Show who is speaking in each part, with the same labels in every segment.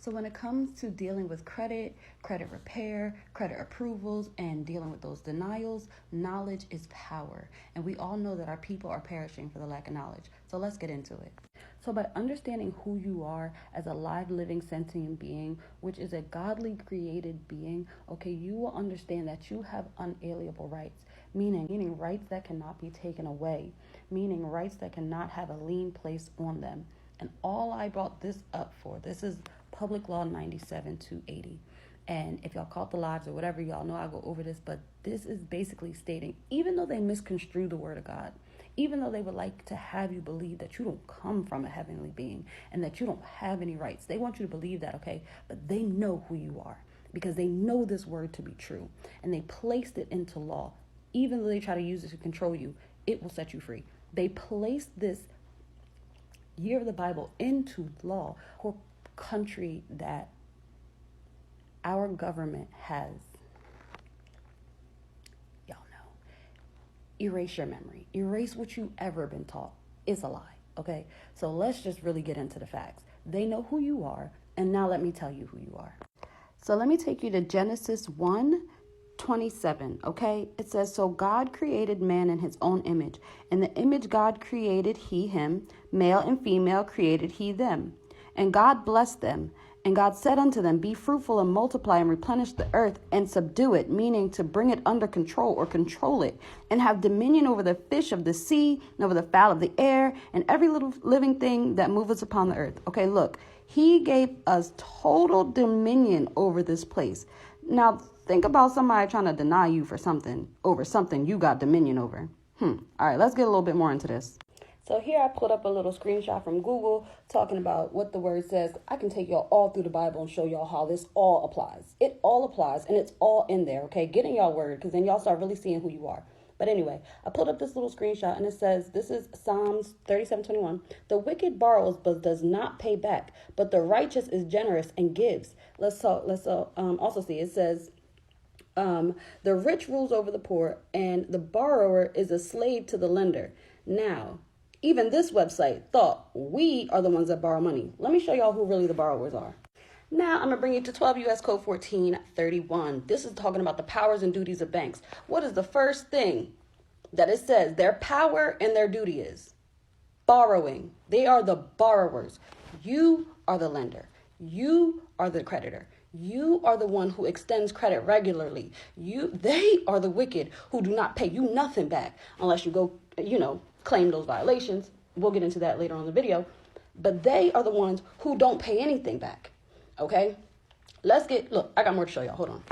Speaker 1: So when it comes to dealing with credit repair, credit approvals, and dealing with those denials, knowledge is power. And we all know that our people are perishing for the lack of knowledge. So let's get into it. So by understanding who you are as a live, living, sentient being, which is a godly created being, okay, you will understand that you have unalienable rights, meaning rights that cannot be taken away, meaning rights that cannot have a lien placed on them. And all I brought this up for, this is Public Law 97-280. And if y'all caught the lives or whatever, y'all know I go over this, but this is basically stating, even though they misconstrue the word of God, even though they would like to have you believe that you don't come from a heavenly being and that you don't have any rights, they want you to believe that, okay? But they know who you are because they know this word to be true. And they placed it into law. Even though they try to use it to control you, it will set you free. They placed this year of the Bible into law for a country that our government has, y'all know, erase your memory, erase what you ever been taught. It's a lie, okay? So let's just really get into the facts. They know who you are, and now let me tell you who you are. So let me take you to Genesis 1:27, okay? It says, so God created man in his own image. In the image God created he him, male and female created he them. And God blessed them. And God said unto them, be fruitful and multiply and replenish the earth and subdue it, meaning to bring it under control or control it, and have dominion over the fish of the sea and over the fowl of the air and every little living thing that moveth upon the earth. Okay, look, he gave us total dominion over this place. Now, think about somebody trying to deny you for something, over something you got dominion over. All right, let's get a little bit more into this. So here I put up a little screenshot from Google talking about what the word says. I can take y'all all through the Bible and show y'all how this all applies. It all applies, and it's all in there, okay? Get in y'all word, because then y'all start really seeing who you are. But anyway, I pulled up this little screenshot, and it says, this is Psalms 37:21. The wicked borrows but does not pay back, but the righteous is generous and gives. Let's also see, it says, the rich rules over the poor, and the borrower is a slave to the lender. Now, even this website thought we are the ones that borrow money. Let me show y'all who really the borrowers are. Now, I'm going to bring you to 12 U.S. Code 1431. This is talking about the powers and duties of banks. What is the first thing that it says their power and their duty is? Borrowing. They are the borrowers. You are the lender. You are the creditor. You are the one who extends credit regularly. They are the wicked who do not pay you nothing back unless you go, claim those violations. We'll get into that later on in the video. But they are the ones who don't pay anything back. Okay? Look, I got more to show y'all. Hold on.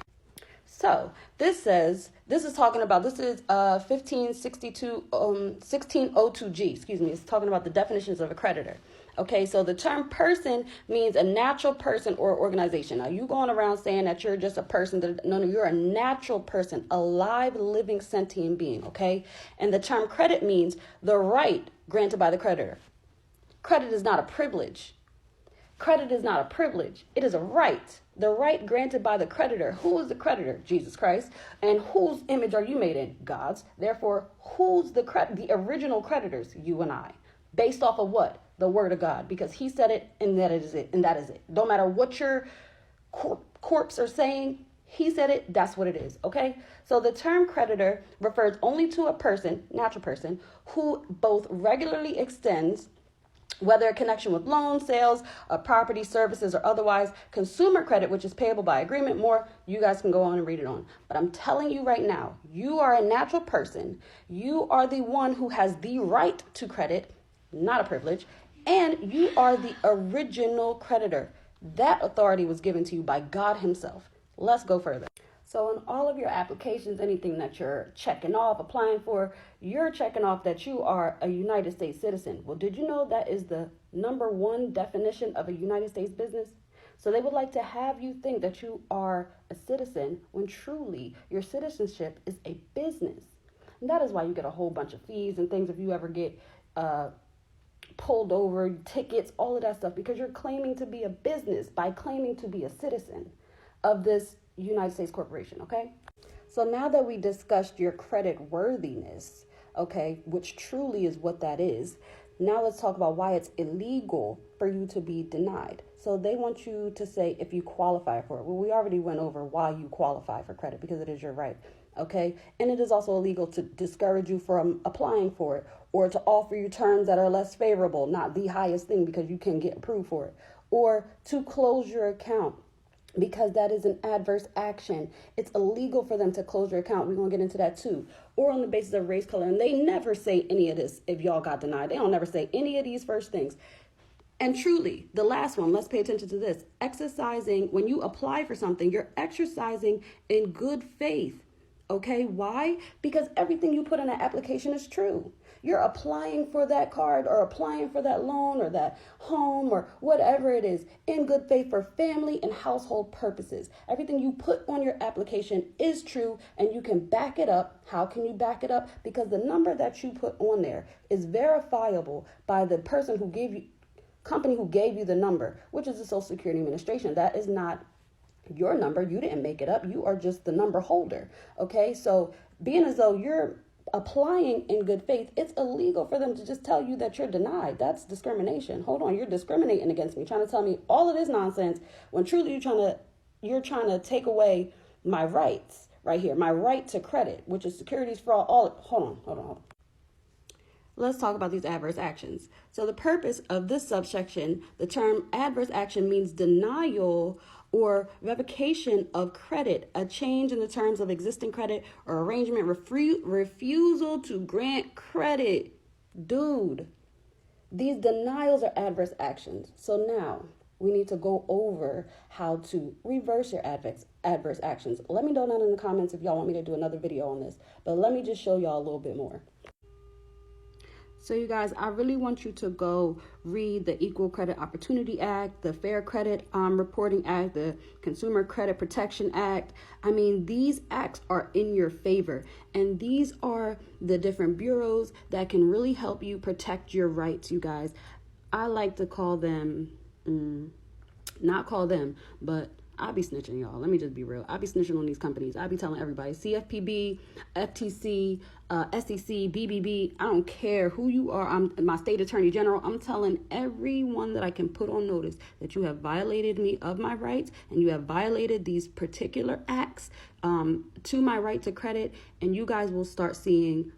Speaker 1: So this is 1602G, It's talking about the definitions of a creditor. Okay, so the term person means a natural person or organization. Now, you going around saying that you're just a person. No, you're a natural person, a live, living, sentient being, okay? And the term credit means the right granted by the creditor. Credit is not a privilege. Credit is not a privilege. It is a right. The right granted by the creditor. Who is the creditor? Jesus Christ. And whose image are you made in? God's. Therefore, who's the original creditors? You and I. Based off of what? The word of God. Because he said it, and that is it. And that is it. Don't matter what your corpse are saying. He said it. That's what it is. Okay? So the term creditor refers only to a person, natural person, who both regularly extends, whether in connection with loans, sales, property, services, or otherwise, consumer credit, which is payable by agreement. More, you guys can go on and read it on. But I'm telling you right now, you are a natural person. You are the one who has the right to credit, not a privilege, and you are the original creditor. That authority was given to you by God himself. Let's go further. So in all of your applications, anything that you're checking off, applying for, you're checking off that you are a United States citizen. Well, did you know that is the number one definition of a United States business? So they would like to have you think that you are a citizen when truly your citizenship is a business. And that is why you get a whole bunch of fees and things if you ever get pulled over, tickets, all of that stuff, because you're claiming to be a business by claiming to be a citizen of this United States corporation, okay? So now that we discussed your credit worthiness, okay, which truly is what that is, Now let's talk about why it's illegal for you to be denied. So they want you to say if you qualify for it. Well, we already went over why you qualify for credit, because it is your right. Okay. And it is also illegal to discourage you from applying for it, or to offer you terms that are less favorable, not the highest thing because you can get approved for it, or to close your account, because that is an adverse action. It's illegal for them to close your account. We're going to get into that too. Or on the basis of race, color. And they never say any of this if y'all got denied. They don't never say any of these first things. And truly, the last one, let's pay attention to this. Exercising, when you apply for something, you're exercising in good faith. Okay, why? Because everything you put in an application is true. You're applying for that card or applying for that loan or that home or whatever it is in good faith for family and household purposes. Everything you put on your application is true and you can back it up. How can you back it up? Because the number that you put on there is verifiable by the person who gave you, company who gave you the number, which is the Social Security Administration. That is not your number. You didn't make it up. You are just the number holder. Okay, so being as though you're applying in good faith, it's illegal for them to just tell you that you're denied. That's discrimination. Hold on, you're discriminating against me, trying to tell me all of this nonsense when truly you're trying to take away my rights right here, my right to credit, which is securities fraud. Hold on. Let's talk about these adverse actions. So the purpose of this subsection, the term adverse action means denial or revocation of credit, a change in the terms of existing credit or arrangement, refusal to grant credit. Dude, these denials are adverse actions. So now we need to go over how to reverse your adverse actions. Let me know down in the comments if y'all want me to do another video on this, but let me just show y'all a little bit more. So you guys, I really want you to go read the Equal Credit Opportunity Act, the Fair Credit Reporting Act, the Consumer Credit Protection Act. I mean, these acts are in your favor. And these are the different bureaus that can really help you protect your rights, you guys. I like to call them, but I be snitching, y'all. Let me just be real. I be snitching on these companies. I be telling everybody, CFPB, FTC, SEC, BBB, I don't care who you are. I'm my state attorney general. I'm telling everyone that I can put on notice that you have violated me of my rights and you have violated these particular acts to my right to credit, and you guys will start seeing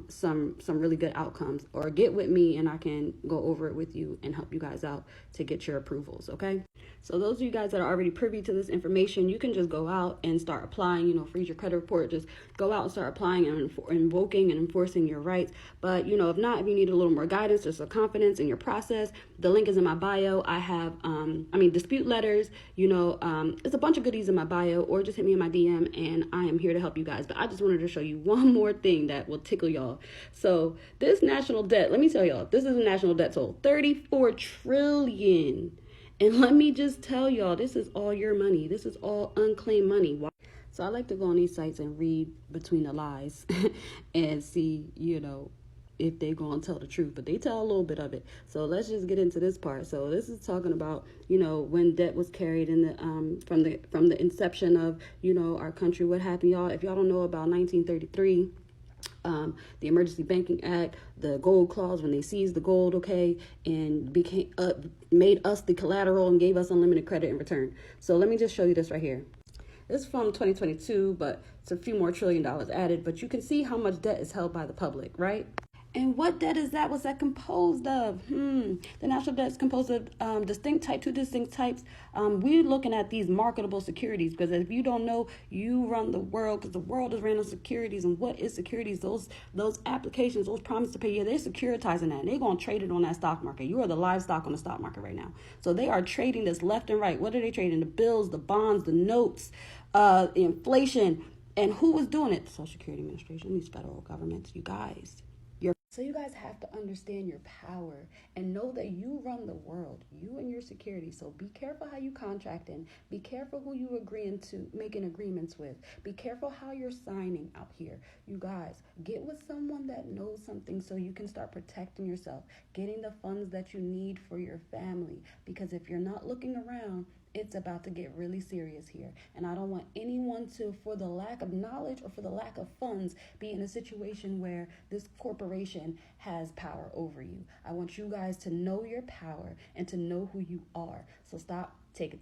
Speaker 1: some really good outcomes. Or get with me and I can go over it with you and help you guys out to get your approvals, okay? So those of you guys that are already privy to this information, you can just go out and start applying, freeze your credit report, just go out and start applying and invoking and enforcing your rights. But, if not, if you need a little more guidance, just a confidence in your process, the link is in my bio. I have, dispute letters, it's a bunch of goodies in my bio, or just hit me in my DM and I am here to help you guys. But I just wanted to show you one more thing that will tickle y'all. So this national debt, let me tell y'all, this is a national debt toll, 34 trillion. And let me just tell y'all, this is all your money. This is all unclaimed money. So I like to go on these sites and read between the lies and see, if they're going to tell the truth. But they tell a little bit of it. So let's just get into this part. So this is talking about, when debt was carried in the from the inception of, our country. What happened, y'all? If y'all don't know about 1933, the Emergency Banking Act, the gold clause, when they seized the gold, okay, and made us the collateral and gave us unlimited credit in return. So let me just show you this right here. This is from 2022, but it's a few more $1 trillion added. But you can see how much debt is held by the public, right? And what debt is that? What's that composed of? The national debt is composed of two distinct types. We're looking at these marketable securities, because if you don't know, you run the world, because the world is ran on securities. And what is securities? Those applications, those promises to pay, they're securitizing that. And they're going to trade it on that stock market. You are the livestock on the stock market right now. So they are trading this left and right. What are they trading? The bills, the bonds, the notes, the inflation. And who was doing it? The Social Security Administration, these federal governments, you guys. So you guys have to understand your power and know that you run the world, you and your security. So be careful how you contract in. Be careful who you agreeing to making agreements with. Be careful how you're signing out here. You guys, get with someone that knows something so you can start protecting yourself, getting the funds that you need for your family. Because if you're not looking around It's about to get really serious here. And I don't want anyone to, for the lack of knowledge or for the lack of funds, be in a situation where this corporation has power over you. I want you guys to know your power and to know who you are. So stop taking